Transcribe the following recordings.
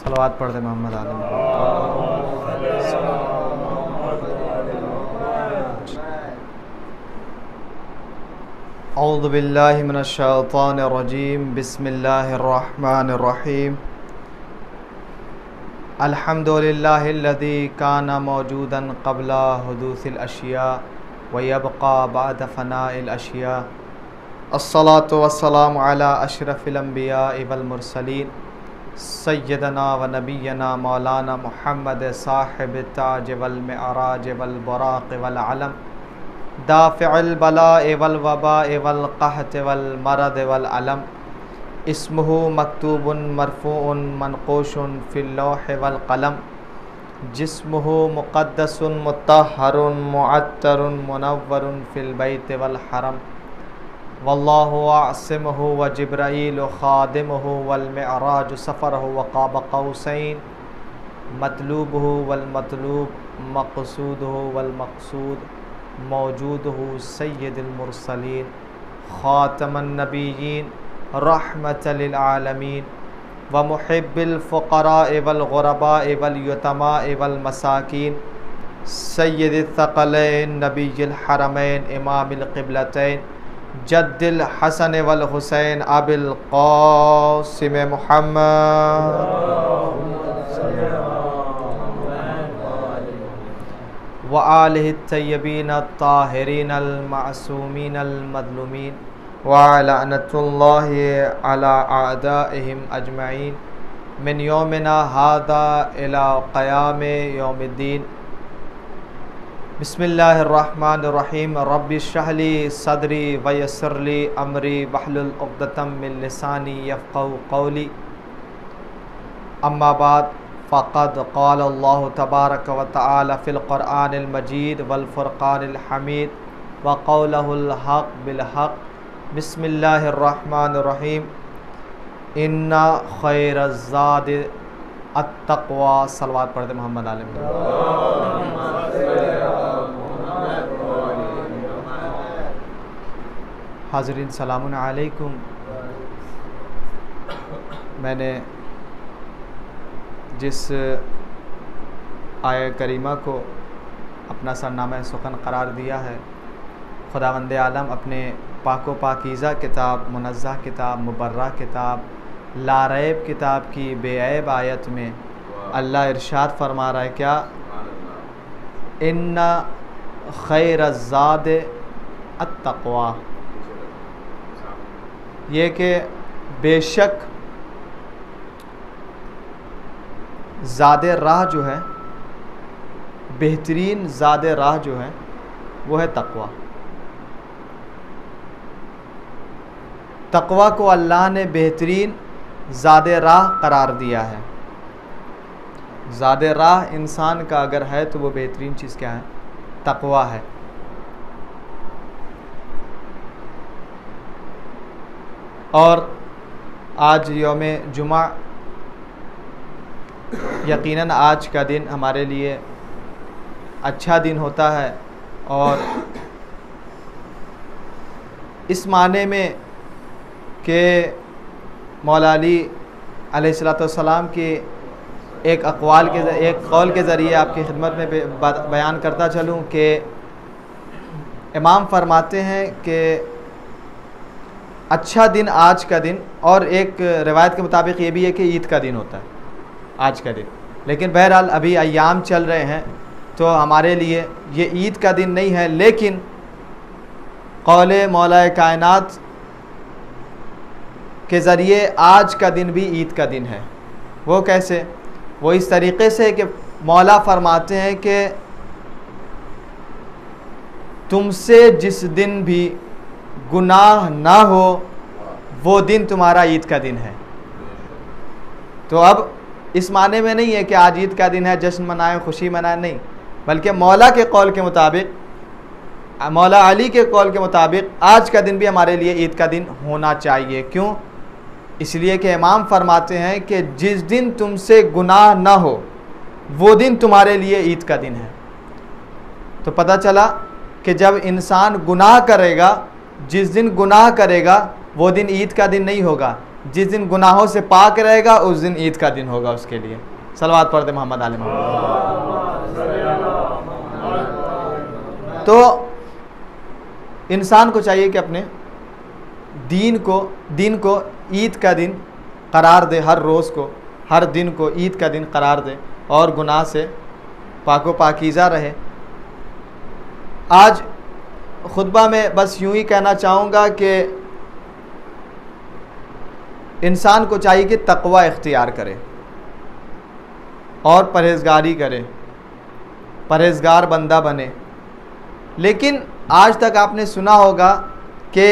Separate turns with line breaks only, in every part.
सलवात पढ़ दे मोहम्मद आलम। औज़ु बिल्लाहि मिनश शैतानिर रजीम, बिस्मिल्लाहिर रहमानिर रहीम। अल्हम्दुलिल्लाहिल्लज़ी काना मौजूदन क़ब्ला हुदूसिल अशिया व यबक़ा बअद फ़नाइल अशिया। अस्सलातु वस्सलामु अला अशरफिल अंबिया वल मुरसलीन सय्यदना व नबियना मौलाना मुहम्मद साहिब ताज वल मिअराज वल बुराक़ वल अलम दाफ़िअल बलाए वल वबाए वल क़हत वल मरद वल अलम। इस्मुहु मक्तूबुन मरफ़ूउन मनक़ूशुन फ़िल लौह वल क़लम। जिस्मुहु मुक़द्दसुन मुत्तहरुन मुअत्तरुन मुनव्वरुन फ़िल बैत वल हरम। वल्लाहु आसिमुहु व जिब्राईल ख़ादिमुहु वल मिअराज सफ़रुहु व क़ाब क़ौसैन। मतलूबुहु वल मतलूब मक़सूदुहु वल मक़सूद मौजूदुहु सय्यदुल मुरसलीन ख़ातमुन नबिय्यीन रहमतल लिल आलमीन व मुहिब्बिल फ़ुक़राए वल ग़ुरबाए वल यतमाए वल मसाकीन सय्यदिस सक़लैन नबिय्युल हरमैन इमामिल क़िबलतैन जद्दिल हसन वल हुसैन अबिल क़ासिम मुहम्मद व आलिहि तय्यबीन ताहिरीन अल मासूमीन अल मज़लूमीन व लअनतुल्लाहि अला अअदाइहिम अजमईन मिन यौमिना हाज़ा इला क़याम यौमिद्दीन। बिस्मिल्लाहिर्रहमानिर्रहीम। रब्बि इश्रह ली सदरी व यस्सिर ली अमरी वहलुल उक़दतम मिन लिसानी यफ़क़हू क़ौली। अम्मा बाद फ़क़द क़ाल अल्लाहु तबारक व तआला फ़िल क़ुरआनिल मजीद वल फ़ुरक़ानिल हमीद व क़ौलहुल हक़ बिल हक़। बिस्मिल्लाहिर्रहमानिर्रहीम। इन्ना खैरज़्ज़ादि अत्तक़वा। सलवात पढ़ दे मोहम्मद आलम। हाज़रीन सलामुन अलैकुम। मैंने जिस आया करीमा को अपना सरनामा सुखन करार दिया है, खुदावंद आलम अपने पाको पाकीज़ा किताब, मुनज़्ज़ह किताब, मुबर्रा किताब, लारैब किताब की बेऐब आयत में अल्लाह इरशाद फरमा रहा है क्या? इन्ना खैरज़्ज़ाद अत्तक़वा। ये कि बेशक ज़ादे राह जो है, बेहतरीन ज़ादे राह जो है वो है तक़वा। तक़वा को अल्लाह ने बेहतरीन ज़ादे राह करार दिया है। ज़ादे राह इंसान का अगर है तो वो बेहतरीन चीज़ क्या है? तक़वा है। और आज यौम जुमा, यकीनन आज का दिन हमारे लिए अच्छा दिन होता है और इस माने में कि मौला अली अलैहिस्सलाम के एक कौल के ज़रिए आपकी खिदमत में बयान करता चलूँ कि इमाम फरमाते हैं कि अच्छा दिन आज का दिन, और एक रिवायत के मुताबिक ये भी है कि ईद का दिन होता है आज का दिन। लेकिन बहरहाल अभी अय्याम चल रहे हैं तो हमारे लिए ये ईद का दिन नहीं है, लेकिन कौले मौला कायनात के ज़रिए आज का दिन भी ईद का दिन है। वो कैसे? वो इस तरीक़े से कि मौला फरमाते हैं कि तुमसे जिस दिन भी गुनाह ना हो वो दिन तुम्हारा ईद का दिन है। तो अब इस माने में नहीं है कि आज ईद का दिन है जश्न मनाएं, खुशी मनाएं, नहीं, बल्कि मौला के कौल के मुताबिक, मौला अली के कौल के मुताबिक आज का दिन भी हमारे लिए ईद का दिन होना चाहिए। क्यों? इसलिए कि इमाम फरमाते हैं कि जिस दिन तुमसे गुनाह ना हो वो दिन तुम्हारे लिए ईद का दिन है। तो पता चला कि जब इंसान गुनाह करेगा, जिस दिन गुनाह करेगा वो दिन ईद का दिन नहीं होगा, जिस दिन गुनाहों से पाक रहेगा उस दिन ईद का दिन होगा उसके लिए। सलवात पढ़ दे मोहम्मद आले मोहम्मद। तो इंसान को चाहिए कि अपने दिन को ईद का दिन करार दे, हर रोज़ को, हर दिन को ईद का दिन करार दे और गुनाह से पाको पाकीज़ा रहे। आज खुतबा में बस यूं ही कहना चाहूँगा कि इंसान को चाहिए कि तक़वा इख्तियार करे और परहेज़गारी करे, परहेज़गार बंदा बने। लेकिन आज तक आपने सुना होगा कि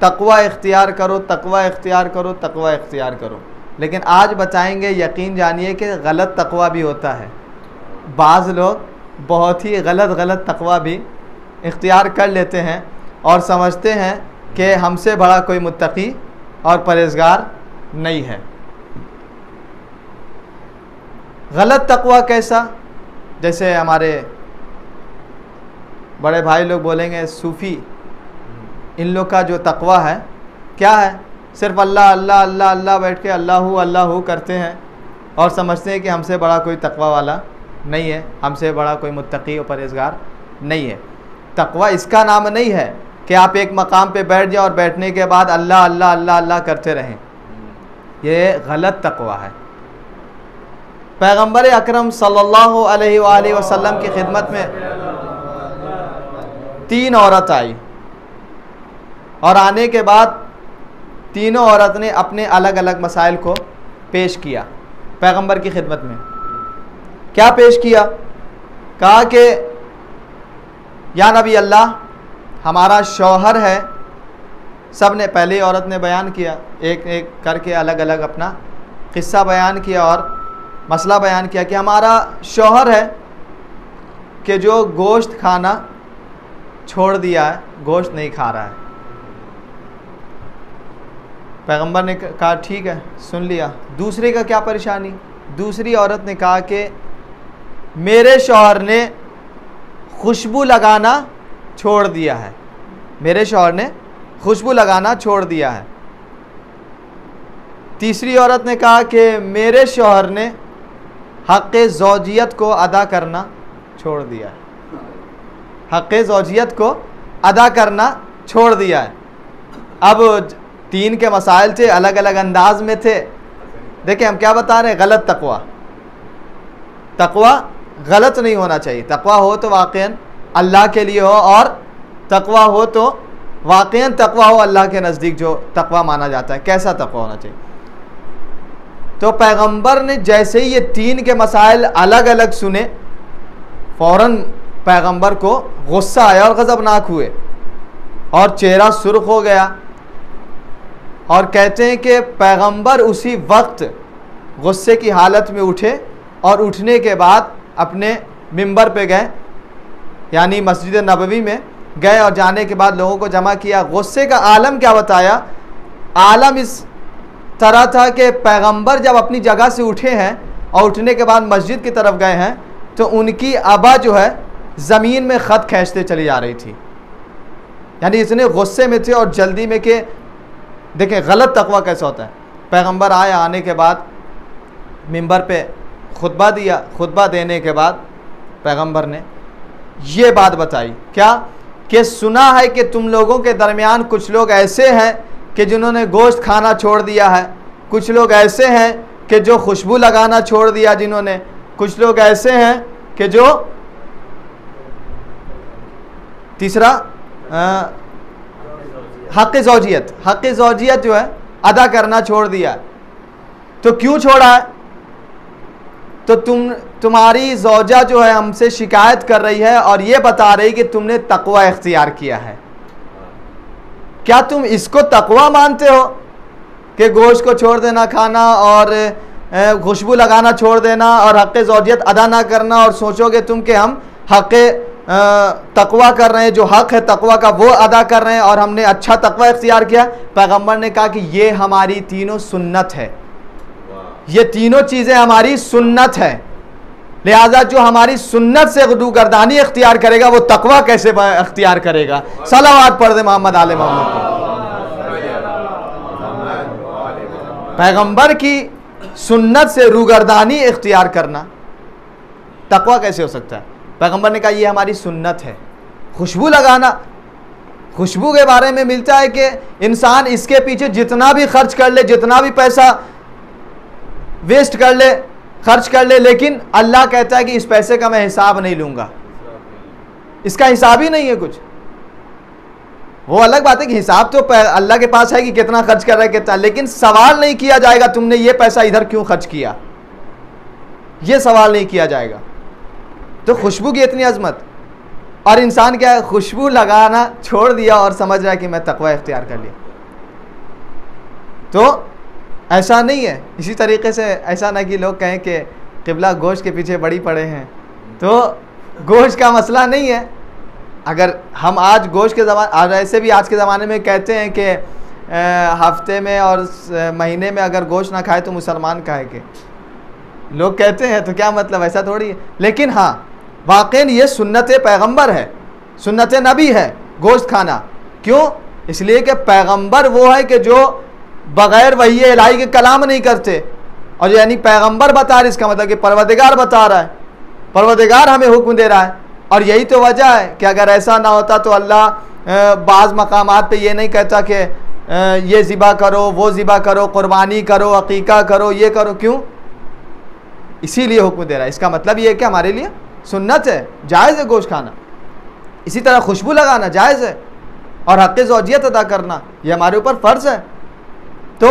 तक़वा इख्तियार करो, तक़वा इख्तियार करो, तक़वा इख्तियार करो। लेकिन आज बताएंगे, यकीन जानिए कि गलत तक़वा भी होता है। बाज़ लोग बहुत ही गलत तक़वा भी इख्तियार कर लेते हैं और समझते हैं कि हमसे बड़ा कोई मुत्तकी और परहेज़गार नहीं है। गलत तक़वा कैसा? जैसे हमारे बड़े भाई लोग बोलेंगे सूफ़ी, इन लोग का जो तक़वा है क्या है? सिर्फ अल्लाह अल्लाह अल्लाह अल्लाह बैठ के अल्लाहू अल्लाहू करते हैं और समझते हैं कि हमसे बड़ा कोई तक़वा वाला नहीं है, हमसे बड़ा कोई मुत्तकी और परहेज़गार नहीं है। तक़वा इसका नाम नहीं है कि आप एक मकाम पे बैठ जाओ और बैठने के बाद अल्लाह अल्लाह अल्लाह अल्लाह करते रहें, ये गलत तक़वा है। पैगम्बर अकरम सल्लल्लाहु अलैहि वसल्लम की खिदमत में 3 औरत आई और आने के बाद तीनों औरत ने अपने अलग अलग मसाइल को पेश किया पैगंबर की खिदमत में। क्या पेश किया? कहा कि या नबी अल्लाह, हमारा शौहर है। सब ने, पहले औरत ने बयान किया, एक एक करके अलग अलग अपना किस्सा बयान किया और मसला बयान किया कि हमारा शौहर है कि जो गोश्त खाना छोड़ दिया है, गोश्त नहीं खा रहा है। पैगंबर ने कहा ठीक है, सुन लिया। दूसरे का क्या परेशानी? दूसरी औरत ने कहा कि मेरे शौहर ने खुशबू लगाना छोड़ दिया है, मेरे शौहर ने खुशबू लगाना छोड़ दिया है। तीसरी औरत ने कहा कि मेरे शौहर ने हक़ ज़ौजियत को अदा करना छोड़ दिया है, हक़ ज़ौजियत को अदा करना छोड़ दिया है। अब 3 के मसाइल थे, अलग अलग अंदाज में थे। देखिए हम क्या बता रहे हैं, गलत तक़वा। तक़वा गलत नहीं होना चाहिए। तक़वा हो तो वाक़ईन अल्लाह के लिए हो, और तक़वा हो तो वाक़ईन तक़वा हो अल्लाह के नज़दीक, जो तक़वा माना जाता है। कैसा तक़वा होना चाहिए? तो पैगंबर ने जैसे ही ये 3 के मसाइल अलग अलग सुने, फ़ौरन पैगंबर को गुस्सा आया और गज़बनाक हुए और चेहरा सुर्ख हो गया। और कहते हैं कि पैगंबर उसी वक्त गुस्से की हालत में उठे और उठने के बाद अपने मिंबर पे गए, यानी मस्जिद नबवी में गए, और जाने के बाद लोगों को जमा किया। गुस्से का आलम क्या बताया? आलम इस तरह था कि पैगंबर जब अपनी जगह से उठे हैं और उठने के बाद मस्जिद की तरफ गए हैं तो उनकी अबा जो है ज़मीन में ख़त खींचते चली जा रही थी, यानी इतने गुस्से में थे और जल्दी में कि देखें गलत तक़वा कैसा होता है। पैगंबर आए, आने के बाद मिंबर पे खुतबा दिया। खुतबा देने के बाद पैगंबर ने ये बात बताई, क्या कि सुना है कि तुम लोगों के दरमियान कुछ लोग ऐसे हैं कि जिन्होंने गोश्त खाना छोड़ दिया है, कुछ लोग ऐसे हैं कि जो खुशबू लगाना छोड़ दिया जिन्होंने, कुछ लोग ऐसे हैं कि जो, तीसरा हक़ ज़ौजियत जो है अदा करना छोड़ दिया। तो क्यों छोड़ा है? तो तुम्हारी ज़ौजा जो है हमसे शिकायत कर रही है और ये बता रही कि तुमने तक़वा इख्तियार किया है। क्या तुम इसको तक़वा मानते हो कि गोश्त को छोड़ देना खाना और खुशबू लगाना छोड़ देना और हक़ ज़ौजियत अदा ना करना, और सोचोगे तुम कि हम हक़ तक़वा कर रहे हैं, जो हक़ है तक़वा का वो अदा कर रहे हैं और हमने अच्छा तक़वा इख्तियार किया? पैगंबर ने कहा कि ये हमारी तीनों सुन्नत है, ये तीनों चीज़ें हमारी सुन्नत है। लिहाजा जो हमारी सुन्नत से गुदूगर्दानी इख्तियार करेगा वो तक़वा कैसे इख्तियार करेगा? सलावत पढ़ दे मोहम्मद आले मोहम्मद। पैगंबर की सुन्नत से रूगर्दानी इख्तियार करना तकवा कैसे हो सकता है? पैगंबर ने कहा ये हमारी सुन्नत है। खुशबू लगाना, खुशबू के बारे में मिलता है कि इंसान इसके पीछे जितना भी खर्च कर ले, जितना भी पैसा वेस्ट कर ले, खर्च कर ले, लेकिन अल्लाह कहता है कि इस पैसे का मैं हिसाब नहीं लूंगा, इसका हिसाब ही नहीं है कुछ। वो अलग बात है कि हिसाब तो अल्लाह के पास है कि कितना खर्च कर रहा है कितना, लेकिन सवाल नहीं किया जाएगा तुमने ये पैसा इधर क्यों खर्च किया, ये सवाल नहीं किया जाएगा। तो खुशबू की इतनी अजमत, और इंसान क्या है, खुशबू लगाना छोड़ दिया और समझ रहा है कि मैं तकवा इख्तियार कर लिया। तो ऐसा नहीं है। इसी तरीके से ऐसा ना कि लोग कहें कि क़िबला गोश्त के पीछे बड़ी पड़े हैं, तो गोश्त का मसला नहीं है। अगर हम आज गोश्त के ज़माने, ऐसे भी आज के ज़माने में कहते हैं कि हफ्ते में और महीने में अगर गोश्त ना खाए तो मुसलमान कहेंगे, लोग कहते हैं, तो क्या मतलब, ऐसा थोड़ी है। लेकिन हाँ, वाक़ई ये सुन्नत पैगंबर है, सुन्नत नबी है गोश्त खाना। क्यों? इसलिए कि पैगंबर वो है कि जो बग़ैर वही इलाही के कलाम नहीं करते, और यानी पैगंबर बता रहे, इसका मतलब कि परवरदिगार बता रहा है, परवरदिगार हमें हुक्म दे रहा है। और यही तो वजह है कि अगर ऐसा ना होता तो अल्लाह बाज़ मकामात पे ये नहीं कहता कि ये ज़िबा करो, वो ज़िबा करो, कुर्बानी करो, अकीका करो, ये करो। क्यों? इसीलिए हुक्म दे रहा है। इसका मतलब ये है कि हमारे लिए सुन्नत है, जायज़ है गोश्त खाना। इसी तरह खुशबू लगाना जायज़ है, और हक़ ज़ौजियत अदा करना ये हमारे ऊपर फ़र्ज़ है। तो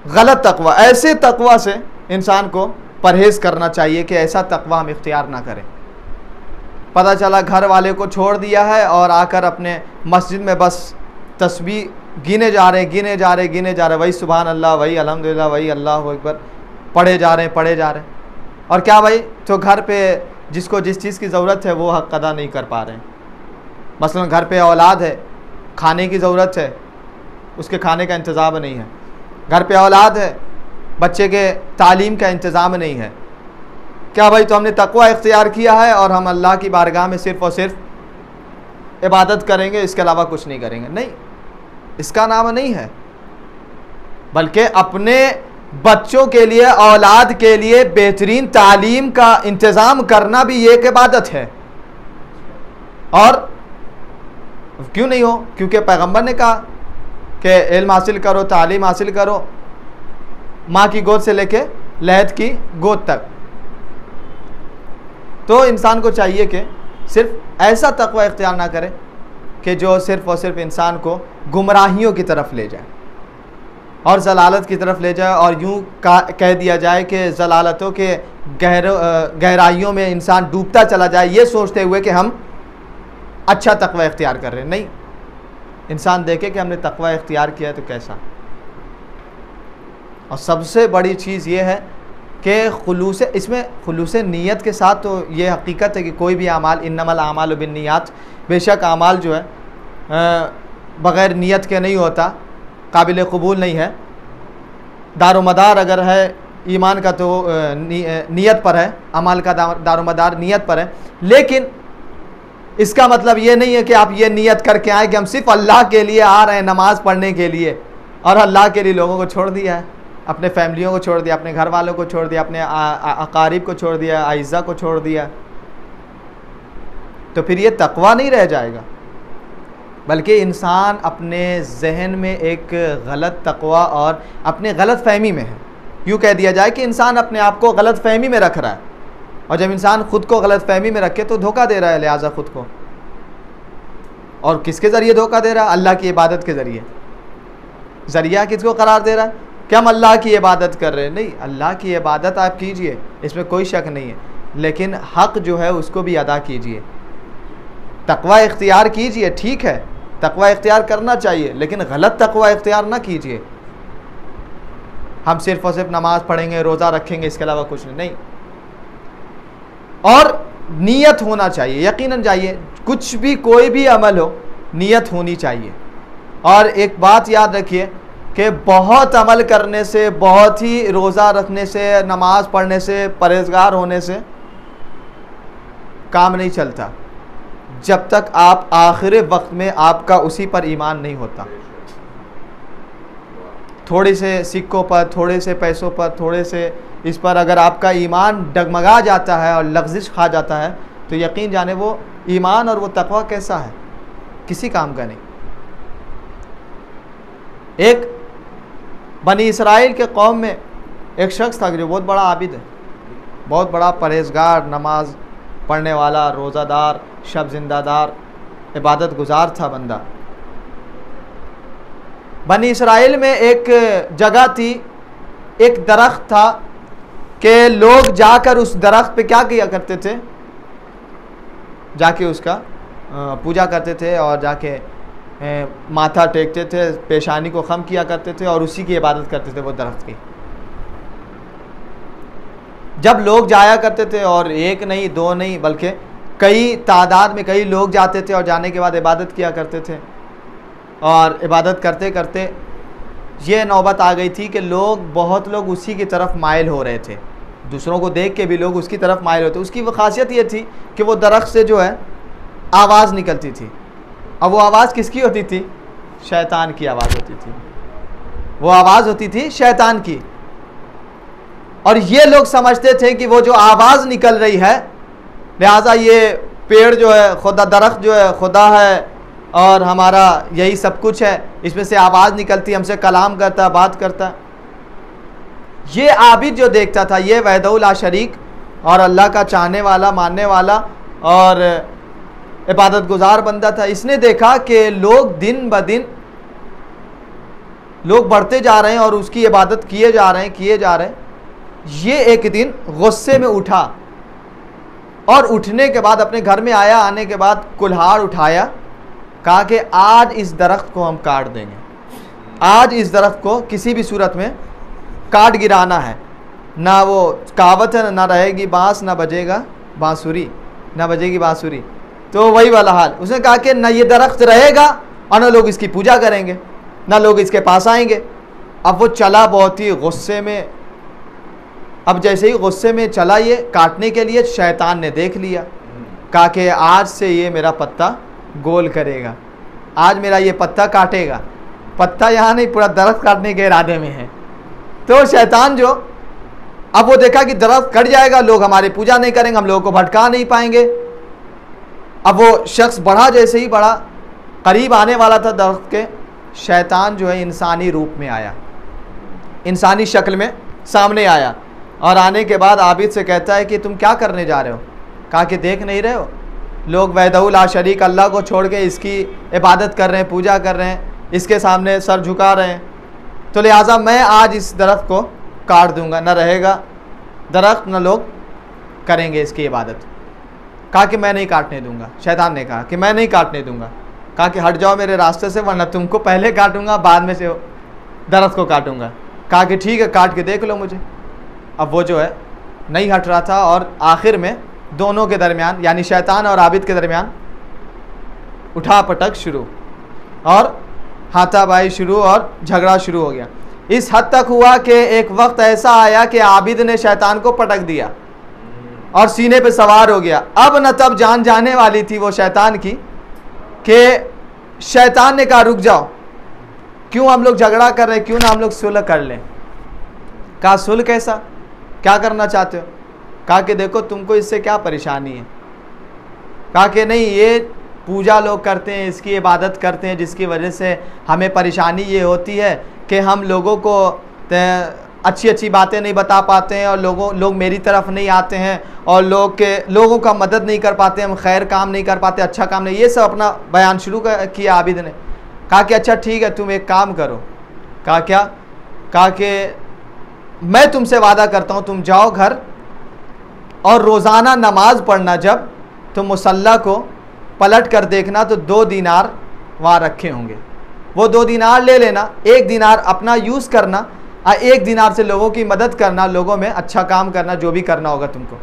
गलत तकवा, ऐसे तकवा से इंसान को परहेज़ करना चाहिए कि ऐसा तकवा हम इख्तियार ना करें। पता चला घर वाले को छोड़ दिया है और आकर अपने मस्जिद में बस तस्बीह गिने जा रहे, वही सुभान अल्लाह, वही अल्हम्दुलिल्लाह, वही अल्लाहु अकबर पढ़े जा रहे हैं। और क्या भाई, तो घर पे जिसको जिस चीज़ की ज़रूरत है वो हक़ अदा नहीं कर पा रहे हैं। मसलन घर पे औलाद है, खाने की ज़रूरत है, उसके खाने का इंतज़ाम नहीं है। घर पे औलाद है, बच्चे के तालीम का इंतज़ाम नहीं है। क्या भाई, तो हमने तकवा इख्तियार किया है और हम अल्लाह की बारगाह में सिर्फ़ और सिर्फ इबादत करेंगे, इसके अलावा कुछ नहीं करेंगे। नहीं, इसका नाम नहीं है। बल्कि अपने बच्चों के लिए, औलाद के लिए बेहतरीन तालीम का इंतज़ाम करना भी एक इबादत है। और क्यों नहीं हो? क्योंकि पैगंबर ने कहा कि इल्म हासिल करो, तालीम हासिल करो, माँ की गोद से लेके लहद की गोद तक। तो इंसान को चाहिए कि सिर्फ ऐसा तकवा इख्तियार ना करे कि जो सिर्फ़ और सिर्फ इंसान को गुमराहियों की तरफ ले जाए और ज़लालत की तरफ ले जाए, और यूँ कह दिया जाए कि ज़लालतों के गहराइयों में इंसान डूबता चला जाए, ये सोचते हुए कि हम अच्छा तकवा इख्तियार कर रहे हैं। नहीं, इंसान देखे कि हमने तकवा इख्तियार किया है तो कैसा। और सबसे बड़ी चीज़ ये है कि खुलूस, इसमें खुलूस नीयत के साथ, तो ये हकीकत है कि कोई भी अमाल, इन्नमल आमालु बिन्नियात, बेशक अमाल जो है बग़ैर नीयत के नहीं होता, काबिल कबूल नहीं है। दारोमदार अगर है ईमान का तो नीयत पर है, अमाल का दारोमदार नीयत पर है। लेकिन इसका मतलब ये नहीं है कि आप ये नीयत करके आए कि हम सिर्फ अल्लाह के लिए आ रहे हैं नमाज़ पढ़ने के लिए, और अल्लाह के लिए लोगों को छोड़ दिया है, अपने फैमिलियों को छोड़ दिया, अपने घर वालों को छोड़ दिया, अपने अकारीब को छोड़ दिया, आइज़ा को छोड़ दिया। तो फिर ये तकवा नहीं रह जाएगा, बल्कि इंसान अपने जहन में एक गलत तकवा और अपने गलत फहमी में है। यूँ कह दिया जाए कि इंसान अपने आप को गलत फहमी में रख रहा है, और जब इंसान ख़ुद को गलत फहमी में रखे तो धोखा दे रहा है लिहाजा ख़ुद को। और किसके ज़रिए धोखा दे रहा है? अल्लाह की इबादत के ज़रिए। ज़रिया किसको करार दे रहा है कि हम अल्लाह की इबादत कर रहे हैं? नहीं, अल्लाह की इबादत आप कीजिए, इसमें कोई शक नहीं है, लेकिन हक़ जो है उसको भी अदा कीजिए। तकवा इख्तियार कीजिए, ठीक है, तकवा इख्तियार करना चाहिए, लेकिन गलत तकवा इख्तियार ना कीजिए। हम सिर्फ और सिर्फ नमाज़ पढ़ेंगे, रोज़ा रखेंगे, इसके अलावा कुछ नहीं। और नीयत होना चाहिए, यकीनन चाहिए, कुछ भी कोई भी अमल हो नीयत होनी चाहिए। और एक बात याद रखिए कि बहुत अमल करने से, बहुत ही रोज़ा रखने से, नमाज पढ़ने से, परहेज़गार होने से काम नहीं चलता जब तक आप आखिर वक्त में आपका उसी पर ईमान नहीं होता। थोड़े से सिक्कों पर, थोड़े से पैसों पर, थोड़े से इस पर अगर आपका ईमान डगमगा जाता है और लग़्ज़िश खा जाता है तो यकीन जाने वो ईमान और वो तक़वा कैसा है, किसी काम का नहीं। एक बनी इसराइल के कौम में एक शख्स था जो बहुत बड़ा आबिद है, बहुत बड़ा परहेज़गार, नमाज पढ़ने वाला, रोज़ादार, शब ज़िंदादार, इबादत गुजार था बंदा। बनी इसराइल में एक जगह थी, एक दरख्त था कि लोग जाकर उस दरख्त पे क्या किया करते थे, जाके उसका पूजा करते थे और जाके माथा टेकते थे, पेशानी को ख़म किया करते थे और उसी की इबादत करते थे वो दरख्त की। जब लोग जाया करते थे और एक नहीं दो नहीं बल्कि कई तादाद में कई लोग जाते थे और जाने के बाद इबादत किया करते थे और इबादत करते करते ये नौबत आ गई थी कि बहुत लोग उसी की तरफ माइल हो रहे थे, दूसरों को देख के भी लोग उसकी तरफ माइल होते। उसकी वो खासियत ये थी कि वो दरख्त से जो है आवाज़ निकलती थी। अब वो आवाज़ किसकी होती थी? शैतान की आवाज़ होती थी। वो आवाज़ होती थी शैतान की। और ये लोग समझते थे कि वो जो आवाज़ निकल रही है, लिहाजा ये पेड़ जो है खुदा, दरख्त जो है खुदा है और हमारा यही सब कुछ है, इसमें से आवाज़ निकलती, हमसे कलाम करता, बात करता। ये आबिद जो देखता था, ये वहदहू ला शरीक और अल्लाह का चाहने वाला, मानने वाला और इबादत गुजार बंदा था, इसने देखा कि लोग दिन ब दिन लोग बढ़ते जा रहे हैं और उसकी इबादत किए जा रहे हैं। ये एक दिन गुस्से में उठा और उठने के बाद अपने घर में आया, आने के बाद कुल्हाड़ उठाया, कहा कि आज इस दरख्त को हम काट देंगे, आज इस दरख्त को किसी भी सूरत में काट गिराना है। ना वो कहावत है ना रहेगी बांस ना बजेगा बांसुरी, ना बजेगी बांसुरी, तो वही वाला हाल। उसने कहा कि ना ये दरख्त रहेगा और ना लोग इसकी पूजा करेंगे, ना लोग इसके पास आएंगे। अब वो चला बहुत ही गुस्से में। अब जैसे ही गुस्से में चला ये काटने के लिए, शैतान ने देख लिया, कहा कि आज से ये मेरा पत्ता गोल करेगा, आज मेरा ये पत्ता काटेगा। पत्ता यहाँ नहीं, पूरा दरख्त काटने के इरादे में है। तो शैतान जो, अब वो देखा कि दरख्त कट जाएगा, लोग हमारी पूजा नहीं करेंगे, हम लोगों को भटका नहीं पाएंगे। अब वो शख्स बढ़ा, जैसे ही बढ़ा, करीब आने वाला था दरख्त के, शैतान जो है इंसानी रूप में आया, इंसानी शक्ल में सामने आया और आने के बाद आबिद से कहता है कि तुम क्या करने जा रहे हो? कहा कि देख नहीं रहे हो लोग वहदहू ला शरीक अल्लाह को छोड़ के इसकी इबादत कर रहे हैं, पूजा कर रहे हैं, इसके सामने सर झुका रहे हैं, तो लिहाजा मैं आज इस दरख्त को काट दूंगा, न रहेगा दरख्त न लोग करेंगे इसकी इबादत। कहा कि मैं नहीं काटने दूंगा। शैतान ने कहा कि मैं नहीं काटने दूंगा। कहा कि हट जाओ मेरे रास्ते से, वरना तुमको पहले काटूंगा, बाद में से दरख्त को काटूंगा। कहा कि ठीक है, काट के देख लो मुझे। अब वो जो है नहीं हट रहा था और आखिर में दोनों के दरमियान, यानी शैतान और आबिद के दरमियान उठा पटक शुरू और हाथापाई शुरू और झगड़ा शुरू हो गया। इस हद तक हुआ कि एक वक्त ऐसा आया कि आबिद ने शैतान को पटक दिया और सीने पे सवार हो गया। अब न तब जान जाने वाली थी वो शैतान की कि शैतान ने कहा रुक जाओ, क्यों हम लोग झगड़ा कर रहे हैं, क्यों ना हम लोग सुलह कर लें। कहा सुलह कैसा, क्या करना चाहते हो? कहा कि देखो तुमको इससे क्या परेशानी है। कहा कि नहीं, ये पूजा लोग करते हैं, इसकी इबादत करते हैं, जिसकी वजह से हमें परेशानी ये होती है कि हम लोगों को अच्छी अच्छी बातें नहीं बता पाते हैं और लोग मेरी तरफ नहीं आते हैं और लोगों का मदद नहीं कर पाते, हम खैर काम नहीं कर पाते, अच्छा काम नहीं। ये सब अपना बयान शुरू किया आबिद ने। कहा कि अच्छा ठीक है, तुम एक काम करो। कहा क्या? कहा कि मैं तुमसे वादा करता हूँ, तुम जाओ घर और रोज़ाना नमाज पढ़ना, जब तुम मुसल्ला को पलट कर देखना तो 2 दीनार वहाँ रखे होंगे, वो 2 दीनार ले लेना, 1 दीनार अपना यूज़ करना और 1 दीनार से लोगों की मदद करना, लोगों में अच्छा काम करना, जो भी करना होगा तुमको।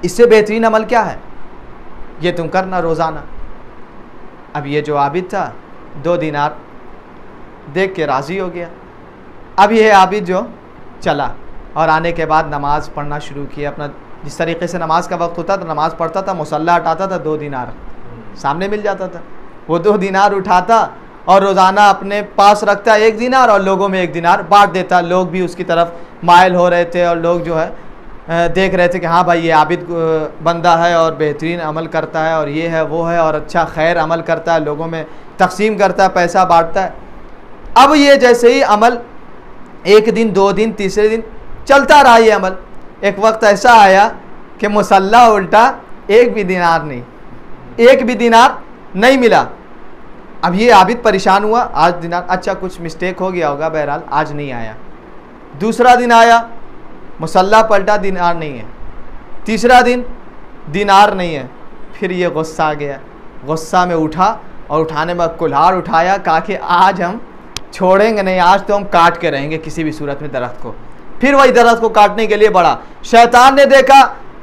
इससे बेहतरीन अमल क्या है, ये तुम करना रोज़ाना। अब ये जो आबिद था 2 दीनार देख के राज़ी हो गया। अब ये आबिद जो चला और आने के बाद नमाज पढ़ना शुरू किया। अपना जिस तरीके से नमाज का वक्त होता था, नमाज पढ़ता था, मुसल्ला हटाता था, 2 दीनार सामने मिल जाता था। वो 2 दीनार उठाता और रोज़ाना अपने पास रखता है 1 दिनार और लोगों में 1 दिनार बांट देता। लोग भी उसकी तरफ माइल हो रहे थे और लोग जो है देख रहे थे कि हाँ भाई ये आबिद बंदा है और बेहतरीन अमल करता है और ये है वो है और अच्छा खैर अमल करता है, लोगों में तकसीम करता है, पैसा बांटता है। अब ये जैसे ही अमल 1 दिन 2 दिन तीसरे दिन चलता रहा ये अमल, एक वक्त ऐसा आया कि मुसल्ला उल्टा 1 भी दिनार नहीं, 1 भी दिनार नहीं मिला। अब ये आबिद परेशान हुआ, आज दिनार, अच्छा कुछ मिस्टेक हो गया होगा, बहरहाल आज नहीं आया। दूसरा दिन आया, मुसल्ला पलटा, दिनार नहीं है। तीसरा दिन दिनार नहीं है। फिर ये गुस्सा आ गया, गुस्सा में उठा और उठाने में कुल्हाड़ उठाया, कहा कि आज हम छोड़ेंगे नहीं, आज तो हम काट के रहेंगे किसी भी सूरत में दरख्त को। फिर वही दरख्त को काटने के लिए बढ़ा। शैतान ने देखा,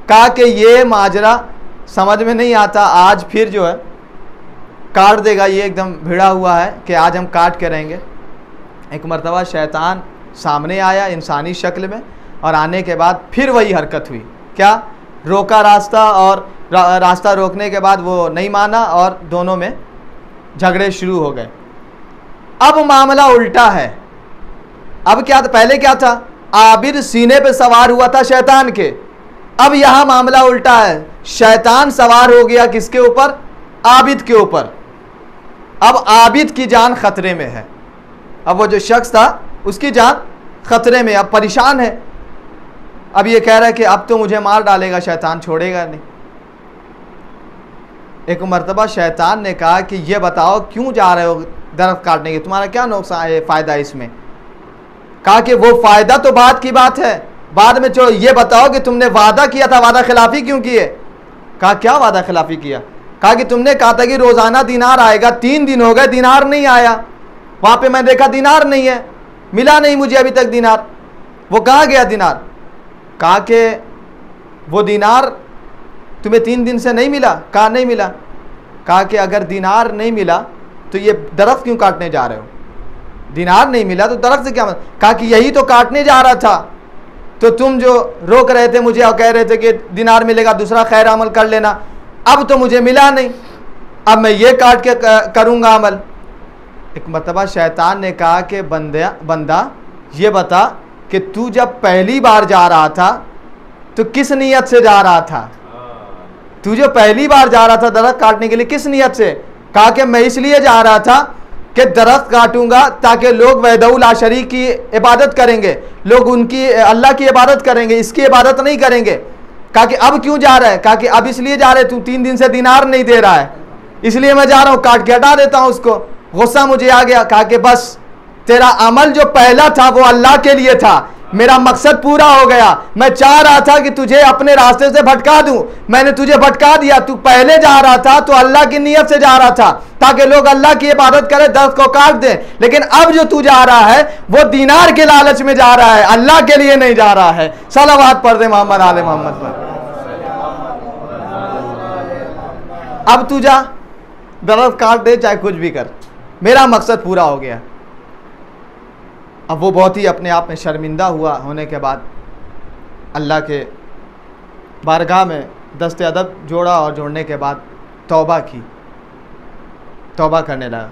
कहा कि ये माजरा समझ में नहीं आता, आज फिर जो है काट देगा, ये एकदम भिड़ा हुआ है कि आज हम काट के रहेंगे। एक मरतबा शैतान सामने आया इंसानी शक्ल में और आने के बाद फिर वही हरकत हुई। क्या? रोका रास्ता, और रास्ता रोकने के बाद वो नहीं माना और दोनों में झगड़े शुरू हो गए। अब मामला उल्टा है। अब क्या था? पहले क्या था? आबिद सीने पे सवार हुआ था शैतान के। अब यहां मामला उल्टा है, शैतान सवार हो गया किसके ऊपर? आबिद के ऊपर। अब आबिद की जान खतरे में है। अब वो जो शख्स था उसकी जान खतरे में, अब परेशान है। अब ये कह रहा है कि अब तो मुझे मार डालेगा, शैतान छोड़ेगा नहीं। एक मर्तबा शैतान ने कहा कि ये बताओ क्यों जा रहे हो दरख्त काटने के, तुम्हारा क्या नुकसान है, फ़ायदा इसमें? कहा कि वो फ़ायदा तो बात की बात है, बाद में जो ये बताओ कि तुमने वादा किया था, वादा खिलाफ़ी क्यों किए? कहा क्या वादा खिलाफ़ी किया? कहा कि तुमने कहा था कि रोज़ाना दिनार आएगा, 3 दिन हो गए दिनार नहीं आया। वहाँ पे मैं देखा दिनार नहीं है, मिला नहीं मुझे अभी तक दिनार। वो कहाँ गया दिनार? कहा कि वो दिनार तुम्हें 3 दिन से नहीं मिला? कहा नहीं मिला। कहा कि अगर दिनार नहीं मिला तो ये दरख्त क्यों काटने जा रहे हो? दिनार नहीं मिला तो दरख्त से क्या मतलब? कहा कि यही तो काटने जा रहा था, तो तुम जो रोक रहे थे मुझे और कह रहे थे कि दिनार मिलेगा, दूसरा खैर अमल कर लेना, अब तो मुझे मिला नहीं, अब मैं ये काट के करूँगा अमल। एक मरतबा शैतान ने कहा कि बंदा ये बता कि तू जब पहली बार जा रहा था तो किस नीयत से जा रहा था? तू जो पहली बार जा रहा था दरख्त काटने के लिए, किस नीयत से? कहा कि मैं इसलिए जा रहा था कि दरख्त काटूंगा ताकि लोग वहदहू ला शरीक की इबादत करेंगे, लोग उनकी अल्लाह की इबादत करेंगे, इसकी इबादत नहीं करेंगे। कहा कि अब क्यों जा रहा है? कहा कि अब इसलिए जा रहे, तू 3 दिन से दिनार नहीं दे रहा है, इसलिए मैं जा रहा हूँ, काट के हटा देता हूँ उसको। गुस्सा मुझे आ गया। कहा कि बस तेरा अमल जो पहला था वो अल्लाह के लिए था, मेरा मकसद पूरा हो गया। मैं चाह रहा था कि तुझे अपने रास्ते से भटका दूं, मैंने तुझे भटका दिया। तू पहले जा रहा था तो अल्लाह की नीयत से जा रहा था ताकि लोग अल्लाह की इबादत करें, दर्द को काट दें, लेकिन अब जो तू जा रहा है वो दीनार के लालच में जा रहा है, अल्लाह के लिए नहीं जा रहा है। सलावत पढ़ दे मोहम्मद आले मोहम्मद पर। अब तू जा दर्द काट दे, चाहे कुछ भी कर, मेरा मकसद पूरा हो गया। अब वो बहुत ही अपने आप में शर्मिंदा हुआ। होने के बाद अल्लाह के बारगाह में दस्ते अदब जोड़ा और जोड़ने के बाद तौबा की, तौबा करने लगा।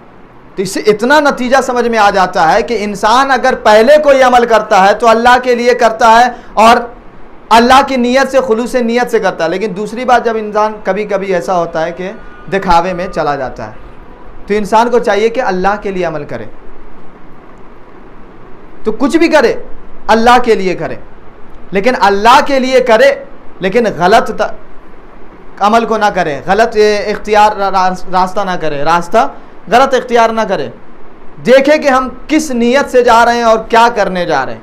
तो इससे इतना नतीजा समझ में आ जाता है कि इंसान अगर पहले कोई अमल करता है तो अल्लाह के लिए करता है और अल्लाह की नीयत से, खुलूस नीयत से करता है। लेकिन दूसरी बात, जब इंसान कभी कभी ऐसा होता है कि दिखावे में चला जाता है, तो इंसान को चाहिए कि अल्लाह के लिए अमल करे, तो कुछ भी करे अल्लाह के लिए करे, लेकिन अल्लाह के लिए करे लेकिन गलत अमल को ना करे, गलत इख्तियार रास्ता ना करे, रास्ता गलत इख्तियार ना करे। देखे कि हम किस नीयत से जा रहे हैं और क्या करने जा रहे हैं।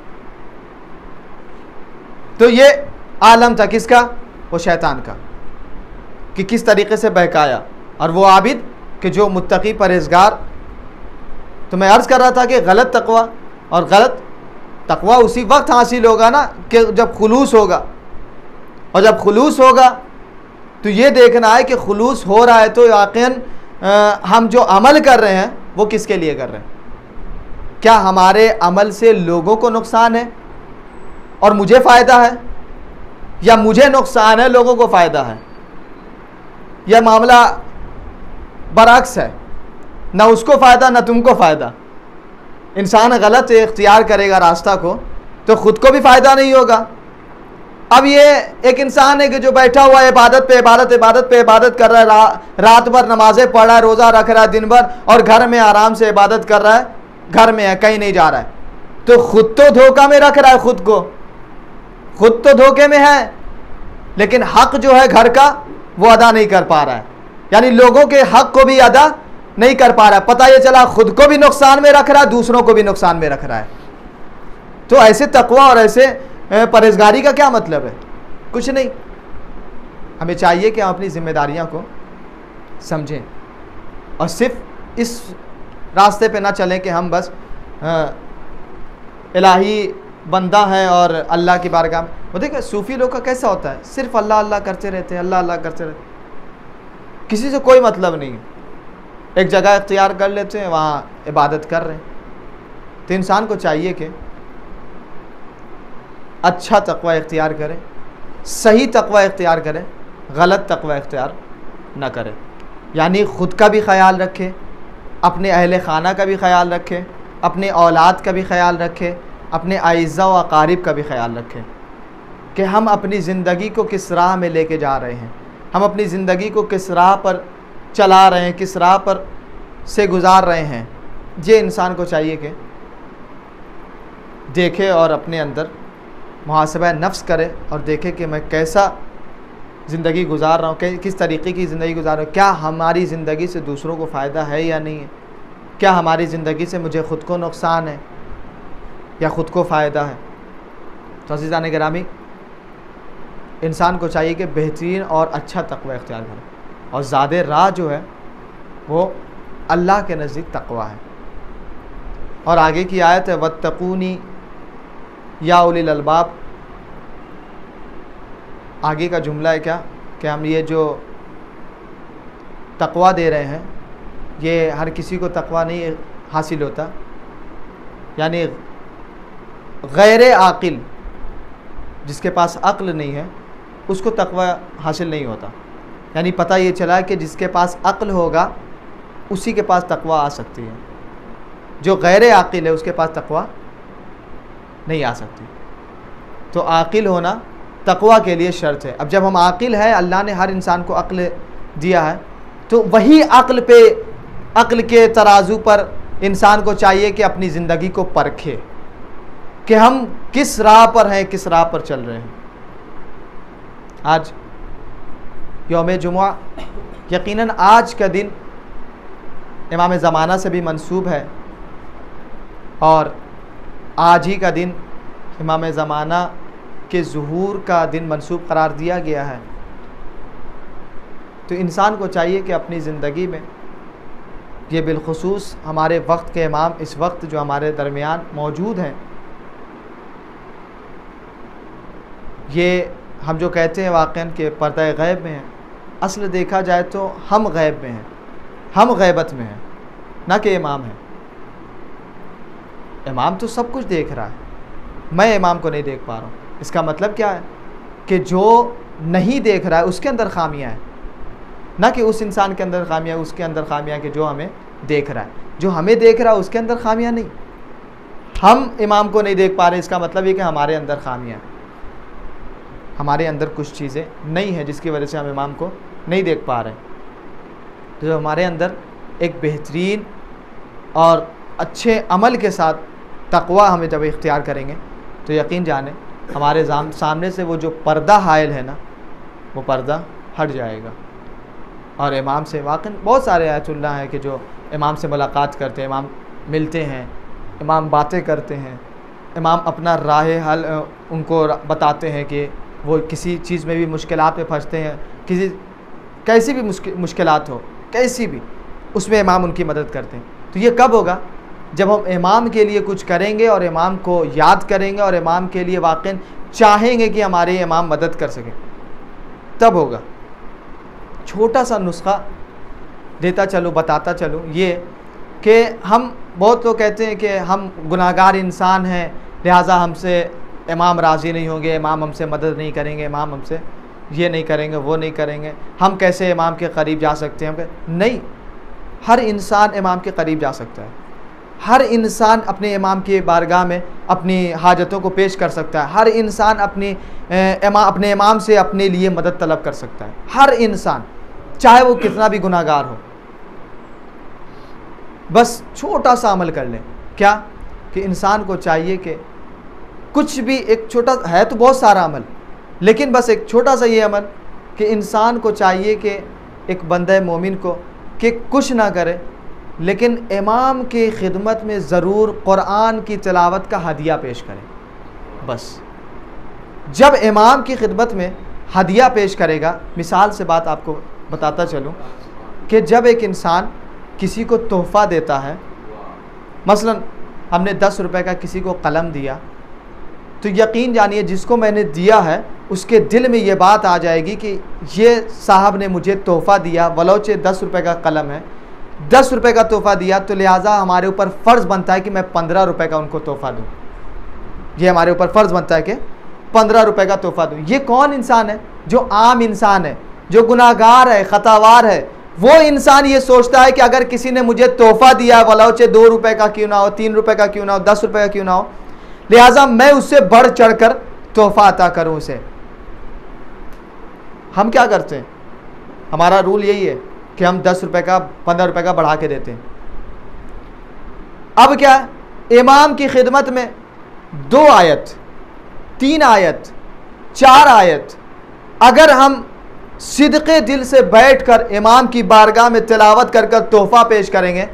तो ये आलम था किसका? वो शैतान का, कि किस तरीके से बहकाया। और वो आबिद कि जो मुत्तकी परहेज़गार, तो मैं अर्ज़ कर रहा था कि गलत तकवा, और गलत तकवा उसी वक्त हासिल होगा ना कि जब खुलूस होगा, और जब खुलूस होगा तो ये देखना है कि खुलूस हो रहा है तो यकीन हम जो अमल कर रहे हैं वो किसके लिए कर रहे हैं। क्या हमारे अमल से लोगों को नुकसान है और मुझे फ़ायदा है, या मुझे नुकसान है लोगों को फ़ायदा है? यह मामला बरअक्स है, ना उसको फ़ायदा ना तुमको फ़ायदा। इंसान गलत इख्तियार करेगा रास्ता को तो ख़ुद को भी फ़ायदा नहीं होगा। अब ये एक इंसान है कि जो बैठा हुआ है इबादत पे इबादत इबादत पे इबादत कर रहा है, रात भर नमाज़ें पढ़ रहा है, रोज़ा रख रहा है दिन भर, और घर में आराम से इबादत कर रहा है, घर में है, कहीं नहीं जा रहा है, तो ख़ुद तो धोखा में रख रहा है, ख़ुद तो धोखे में है, लेकिन हक़ जो है घर का वो अदा नहीं कर पा रहा है, यानी लोगों के हक़ को भी अदा नहीं कर पा रहा है। पता ये चला खुद को भी नुकसान में रख रहा है, दूसरों को भी नुकसान में रख रहा है। तो ऐसे तकवा और ऐसे परहेजगारी का क्या मतलब है? कुछ नहीं। हमें चाहिए कि हम अपनी जिम्मेदारियां को समझें और सिर्फ इस रास्ते पे ना चलें कि हम बस इलाही बंदा हैं और अल्लाह की बारगाह में। वो देखिए सूफ़ी लोग का कैसा होता है, सिर्फ अल्लाह अल्लाह करते रहते हैं, अल्लाह अल्लाह करते रहते हैं, किसी से कोई मतलब नहीं है। एक जगह इख्तियार कर लेते हैं, वहाँ इबादत कर रहे हैं। तो इंसान को चाहिए कि अच्छा तकवा इख्तियार करें, सही तकवा इख्तियार करें, गलत तकवा इख्तियार न करें। यानी ख़ुद का भी ख्याल रखें, अपने अहले ख़ाना का भी ख्याल रखें, अपने औलाद का भी ख्याल रखें, अपने आइज़ा व अकारिब का भी ख्याल रखें कि हम अपनी ज़िंदगी को किस राह में लेके जा रहे हैं, हम अपनी ज़िंदगी को किस राह पर चला रहे हैं, किस राह पर से गुज़ार रहे हैं। ये इंसान को चाहिए कि देखे और अपने अंदर मुहासबा नफ्स करे और देखे कि मैं कैसा ज़िंदगी गुजार रहा हूँ, किस तरीक़े की ज़िंदगी गुजार रहा हूँ, क्या हमारी ज़िंदगी से दूसरों को फ़ायदा है या नहीं है, क्या हमारी ज़िंदगी से मुझे ख़ुद को नुकसान है या ख़ुद को फ़ायदा है। तो अज़ीज़ान गिरामी, इंसान को चाहिए कि बेहतरीन और अच्छा तक़वा इख्तियार करे और ज़्यादा राह जो है वो अल्लाह के नज़दीक तक़वा है। और आगे की आयत है वत्तक़ूनी या उलिल अलबाब। आगे का जुमला है क्या कि हम ये जो तक़वा दे रहे हैं ये हर किसी को तक़वा नहीं हासिल होता, यानी गैर आक़िल जिसके पास अक्ल नहीं है उसको तक़वा हासिल नहीं होता। यानी पता ये चला कि जिसके पास अक्ल होगा उसी के पास तक़वा आ सकती है, जो गैर आक़िल है उसके पास तक़वा नहीं आ सकती। तो आक़िल होना तक़वा के लिए शर्त है। अब जब हम आक़िल हैं, अल्लाह ने हर इंसान को अक्ल दिया है, तो वही अक्ल पे, अक्ल के तराजू पर इंसान को चाहिए कि अपनी ज़िंदगी को परखे कि हम किस राह पर हैं, किस राह पर चल रहे हैं। आज यौम जुमुआ, यकीनन आज का दिन इमाम ज़माना से भी मंसूब है और आज ही का दिन इमाम ज़माना के ज़ुहूर का दिन मंसूब करार दिया गया है। तो इंसान को चाहिए कि अपनी ज़िंदगी में ये बिलखुसूस हमारे वक्त के इमाम इस वक्त जो हमारे दरमियान मौजूद हैं, ये हम जो कहते हैं वाक़ईन के पर्दा गैब में हैं, असल देखा जाए तो हम गैब में हैं, हम गैबत में हैं, ना कि इमाम है। इमाम तो सब कुछ देख रहा है, मैं इमाम को नहीं देख पा रहा हूँ। इसका मतलब क्या है कि जो नहीं देख रहा है उसके अंदर खामियां हैं, ना कि उस इंसान के अंदर खामियां, उसके अंदर खामियां कि जो हमें देख रहा है। जो हमें देख रहा है उसके अंदर खामियां नहीं, हम इमाम को नहीं देख पा रहे, इसका मतलब ये कि हमारे अंदर खामियां हैं, हमारे अंदर कुछ चीज़ें नहीं हैं जिसकी वजह से हम इमाम को नहीं देख पा रहे। तो जो हमारे अंदर एक बेहतरीन और अच्छे अमल के साथ तक़वा हमें जब इख्तियार करेंगे तो यकीन जाने हमारे सामने से वो जो पर्दा हायल है ना, वो पर्दा हट जाएगा। और इमाम से वाक़ई बहुत सारे आयतुल्लाह हैं कि जो इमाम से मुलाकात करते हैं, इमाम मिलते हैं, इमाम बातें करते हैं, इमाम अपना राह हल उनको बताते हैं कि वो किसी चीज़ में भी मुश्किलात में फंसते हैं, किसी कैसी भी मुश्किलात हो, कैसी भी, उसमें इमाम उनकी मदद करते हैं। तो ये कब होगा? जब हम इमाम के लिए कुछ करेंगे और इमाम को याद करेंगे और इमाम के लिए वाक़ई चाहेंगे कि हमारे इमाम मदद कर सकें, तब होगा। छोटा सा नुस्खा देता चलो, बताता चलो, ये कि हम बहुत लोग कहते हैं कि हम गुनाहगार इंसान हैं, लिहाजा हमसे इमाम राज़ी नहीं होंगे, इमाम हमसे मदद नहीं करेंगे, इमाम हमसे ये नहीं करेंगे, वो नहीं करेंगे, हम कैसे इमाम के करीब जा सकते हैं। नहीं, हर इंसान इमाम के करीब जा सकता है, हर इंसान अपने इमाम की बारगाह में अपनी हाजतों को पेश कर सकता है, हर इंसान अपने इमाम से अपने लिए मदद तलब कर सकता है, हर इंसान, चाहे वो कितना भी गुनाहगार हो। बस छोटा सा अमल कर लें, क्या कि इंसान को चाहिए कि कुछ भी, एक छोटा है तो बहुत सारा अमल, लेकिन बस एक छोटा सा ये अमल कि इंसान को चाहिए कि एक बंदे मोमिन को कि कुछ ना करे, लेकिन इमाम की खिदमत में ज़रूर कुरान की तिलावत का हदिया पेश करें। बस जब इमाम की खिदमत में हदिया पेश करेगा, मिसाल से बात आपको बताता चलूँ कि जब एक इंसान किसी को तोहफ़ा देता है, मसलन हमने 10 रुपए का किसी को कलम दिया, तो यकीन जानिए जिसको मैंने दिया है उसके दिल में ये बात आ जाएगी कि ये साहब ने मुझे तोहफ़ा दिया, वलोचे 10 रुपए का कलम है, 10 रुपए का तोहफ़ा दिया, तो लिहाजा हमारे ऊपर फ़र्ज़ बनता है कि मैं 15 रुपए का उनको तोहफ़ा दूँ। ये हमारे ऊपर फ़र्ज़ बनता है कि 15 रुपए का तोहफ़ा दूँ। ये कौन इंसान है? जो आम इंसान है, जो गुनाहगार है, ख़तावार है। वो इंसान ये सोचता है कि अगर किसी ने मुझे तोहफ़ा दिया, वलोचे 2 रुपए का क्यों ना हो, 3 रुपए का क्यों ना हो, 10 रुपए का क्यों ना हो, लिहाजा मैं उससे बढ़ चढ़ कर तोहफ़ा अता करूँ उसे। हम क्या करते हैं? हमारा रूल यही है कि हम 10 रुपए का 15 रुपए का बढ़ा के देते हैं। अब क्या, इमाम की खिदमत में 2 आयत, 3 आयत, 4 आयत अगर हम सिदक़े दिल से बैठकर इमाम की बारगाह में तिलावत कर कर तोहफ़ा पेश करेंगे,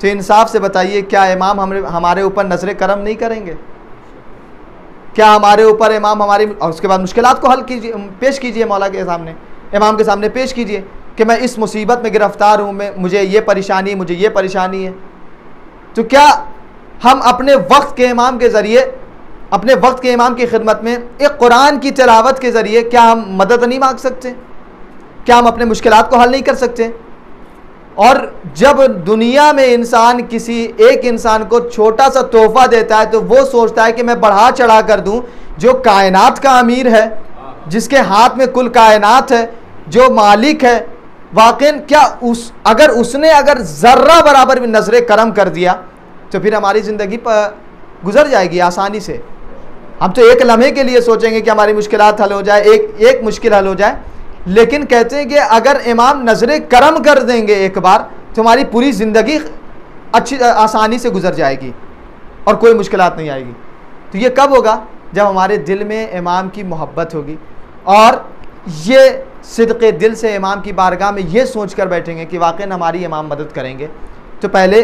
तो इंसाफ से बताइए क्या इमाम हमारे ऊपर नज़र करम नहीं करेंगे? क्या हमारे ऊपर इमाम हमारी, और उसके बाद मुश्किलात को हल कीजिए, पेश कीजिए मौला के सामने, इमाम के सामने पेश कीजिए कि मैं इस मुसीबत में गिरफ़्तार हूँ, मुझे ये परेशानी, मुझे ये परेशानी है। तो क्या हम अपने वक्त के इमाम के ज़रिए, अपने वक्त के इमाम की खिदमत में एक कुरान की तिलावत के ज़रिए क्या हम मदद नहीं मांग सकते? क्या हम अपने मुश्किलात को हल नहीं कर सकते? और जब दुनिया में इंसान किसी एक इंसान को छोटा सा तोहफ़ा देता है तो वो सोचता है कि मैं बढ़ा चढ़ा कर दूं। जो कायनात का अमीर है, जिसके हाथ में कुल कायनात है, जो मालिक है, वाकई क्या अगर उसने ज़र्रा बराबर भी नज़र करम कर दिया तो फिर हमारी ज़िंदगी पर गुजर जाएगी आसानी से। हम तो एक लम्हे के लिए सोचेंगे कि हमारी मुश्किलात हल हो जाए, एक मुश्किल हल हो जाए, लेकिन कहते हैं कि अगर इमाम नज़र करम कर देंगे एक बार तो हमारी पूरी ज़िंदगी अच्छी आसानी से गुजर जाएगी और कोई मुश्किलात नहीं आएगी। तो ये कब होगा? जब हमारे दिल में इमाम की मोहब्बत होगी और ये सिदक़े दिल से इमाम की बारगाह में ये सोच कर बैठेंगे कि वाकई हमारी इमाम मदद करेंगे। तो पहले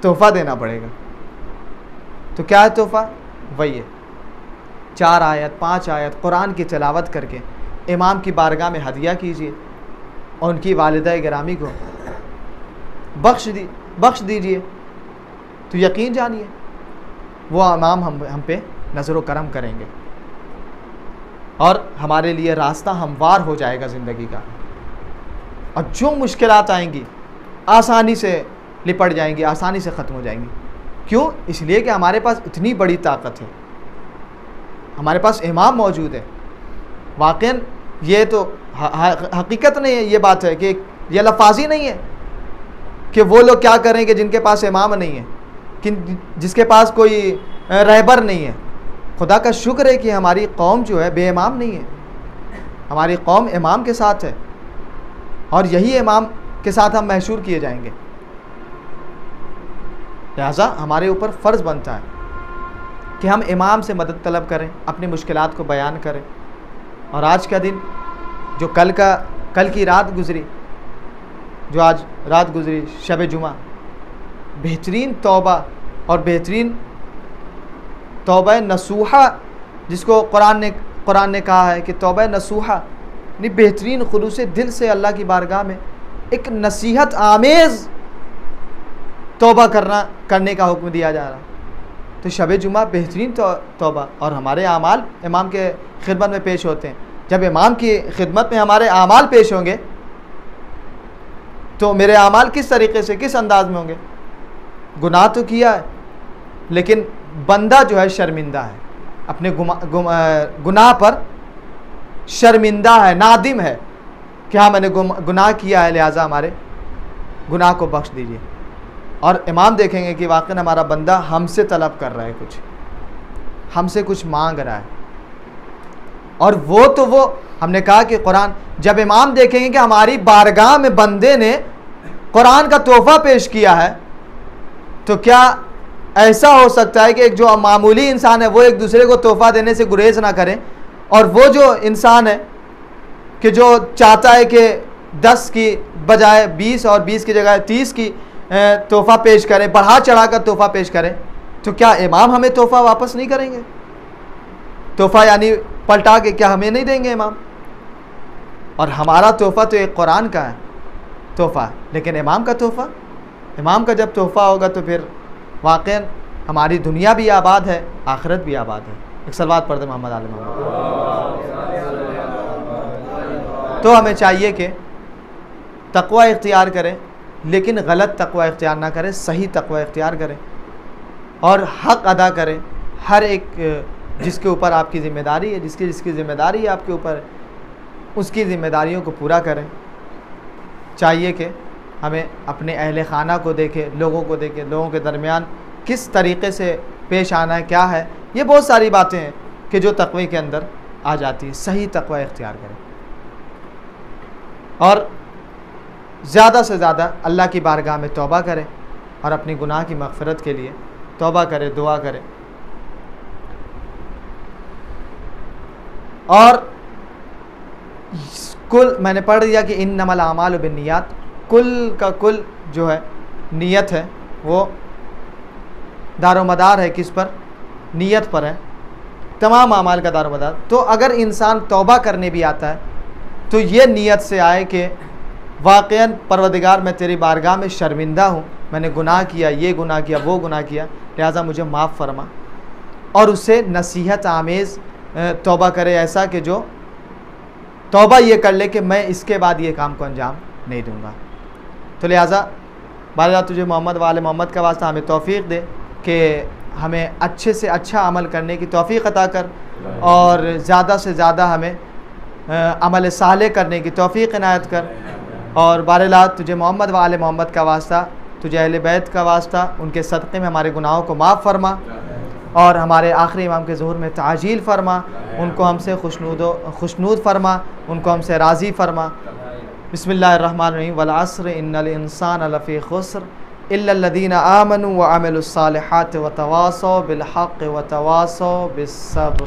तोहफ़ा देना पड़ेगा। तो क्या है तोहफ़ा? वही है 4 आयत 5 आयत कुरान की तिलावत करके इमाम की बारगाह में हदिया कीजिए और उनकी वालिदा गिरामी को बख्श दीजिए। तो यकीन जानिए वो इमाम हम पे नज़र व करम करेंगे और हमारे लिए रास्ता हमवार हो जाएगा ज़िंदगी का, और जो मुश्किलात आएंगी आसानी से लिपट जाएंगी, आसानी से ख़त्म हो जाएंगी। क्यों? इसलिए कि हमारे पास इतनी बड़ी ताकत है, हमारे पास इमाम मौजूद है। वाक़ई ये तो हकीकत नहीं है, ये बात है कि ये लफाजी नहीं है कि वो लोग क्या करेंगे जिनके पास इमाम नहीं है, कि जिसके पास कोई रहबर नहीं है। खुदा का शुक्र है कि हमारी कौम जो है बेइमाम नहीं है, हमारी कौम इमाम के साथ है और यही इमाम के साथ हम महशूर किए जाएंगे। लिहाजा हमारे ऊपर फ़र्ज़ बनता है कि हम इमाम से मदद तलब करें, अपनी मुश्किलात को बयान करें। और आज का दिन जो कल की रात गुज़री, जो आज रात गुज़री शब जुमा, बेहतरीन तौबा और बेहतरीन तौबा नसूहा, जिसको कुरान ने कहा है कि तौबा नसूहा यानी बेहतरीन खुलूस दिल से अल्लाह की बारगाह में एक नसीहत आमेज़ तौबा करने का हुक्म दिया जा रहा। तो शब जुमा बेहतरीन तौबा और हमारे आमाल इमाम के खिदमत में पेश होते हैं। जब इमाम की खिदमत में हमारे आमाल पेश होंगे तो मेरे आमाल किस तरीके से, किस अंदाज में होंगे? गुनाह तो किया है लेकिन बंदा जो है शर्मिंदा है, अपने गुनाह पर शर्मिंदा है, नादिम है कि हाँ मैंने गुनाह किया है, लिहाजा हमारे गुनाह को बख्श दीजिए। और इमाम देखेंगे कि वाकई हमारा बंदा हमसे तलब कर रहा है, कुछ हमसे कुछ मांग रहा है। और वो हमने कहा कि कुरान, जब इमाम देखेंगे कि हमारी बारगाह में बंदे ने कुरान का तोहफ़ा पेश किया है, तो क्या ऐसा हो सकता है कि एक जो मामूली इंसान है वो एक दूसरे को तोहफ़ा देने से गुरेज ना करें, और वो जो इंसान है कि जो चाहता है कि 10 की बजाय 20 और 20 की जगह 30 की तोहफ़ा पेश करें, बढ़ा चढ़ा कर तोहफ़ा पेश करें, तो क्या इमाम हमें तोहफ़ा वापस नहीं करेंगे? तोहफ़ा यानी पलटा के क्या हमें नहीं देंगे इमाम? और हमारा तोहफ़ा तो एक कुरान का है तोहफ़ा, लेकिन इमाम का तोहफ़ा, इमाम का जब तोहफ़ा होगा तो फिर वाक़ई हमारी दुनिया भी आबाद है, आखिरत भी आबाद है। एक सलवात पढ़ दे मोहम्मद आले मोहम्मद। तो हमें चाहिए कि तक़वा इख्तियार करें, लेकिन गलत तक़वा इख्तियार ना करें, सही तक़वा इख्तियार करें और हक़ अदा करें। हर एक जिसके ऊपर आपकी ज़िम्मेदारी है, जिसकी ज़िम्मेदारी है आपके ऊपर, उसकी ज़िम्मेदारियों को पूरा करें। चाहिए कि हमें अपने अहले खाना को देखें, लोगों को देखें, लोगों के दरमियान किस तरीक़े से पेश आना है, क्या है, ये बहुत सारी बातें हैं कि जो तक़वे के अंदर आ जाती है। सही तक़वा इख्तियार करें और ज़्यादा से ज़्यादा अल्लाह की बारगाह में तौबा करें और अपनी गुनाह की मग़फ़िरत के लिए तौबा करें, दुआ करें। और कुल मैंने पढ़ दिया कि इन्नमल आमालु बिन्नियात, कुल का कुल जो है नीयत है, वो दारोमदार है किस पर? नीयत पर है, तमाम आमाल का दारोमदार। तो अगर इंसान तौबा करने भी आता है तो ये नीयत से आए कि वाक़ईन परवरदिगार मैं तेरी बारगाह में शर्मिंदा हूँ, मैंने गुनाह किया, ये गुनाह किया, वो गुनाह किया, लिहाजा मुझे माफ़ फरमा, और उससे नसीहत आमेज़ तौबा करे, ऐसा कि जो तौबा ये कर ले कि मैं इसके बाद ये काम को अंजाम नहीं दूँगा। तो लिहाजा बारगाह तुझे मोहम्मद वाले मोहम्मद का वास्ता हमें तौफ़ीक़ दे कि हमें अच्छे से अच्छा अमल करने की तौफ़ीक़ अता कर, और ज़्यादा से ज़्यादा हमें अमल साले करने की तौफ़ीक़ इनायत कर। और बारगाह तुझे मोहम्मद वाले मोहम्मद का वास्ता, तुझे अहले बैत का वास्ता, उनके सदक़े में हमारे गुनाहों को माफ़ फरमा, और हमारे आखिरी इमाम के ज़ुहूर में ताजील फरमा, उनको हमसे खुशनूद फरमा, उनको हमसे राज़ी फरमा। बिस्मिल्लाहिर्रहमानिर्रहीम। वल अस्र इन्नल इंसान लफ़ी खुस्र इल्लल्लज़ीना आमनु व अमिलुस्सालिहात व तवासौ बिल हक़्क़ि व तवासौ बिस्सब्र।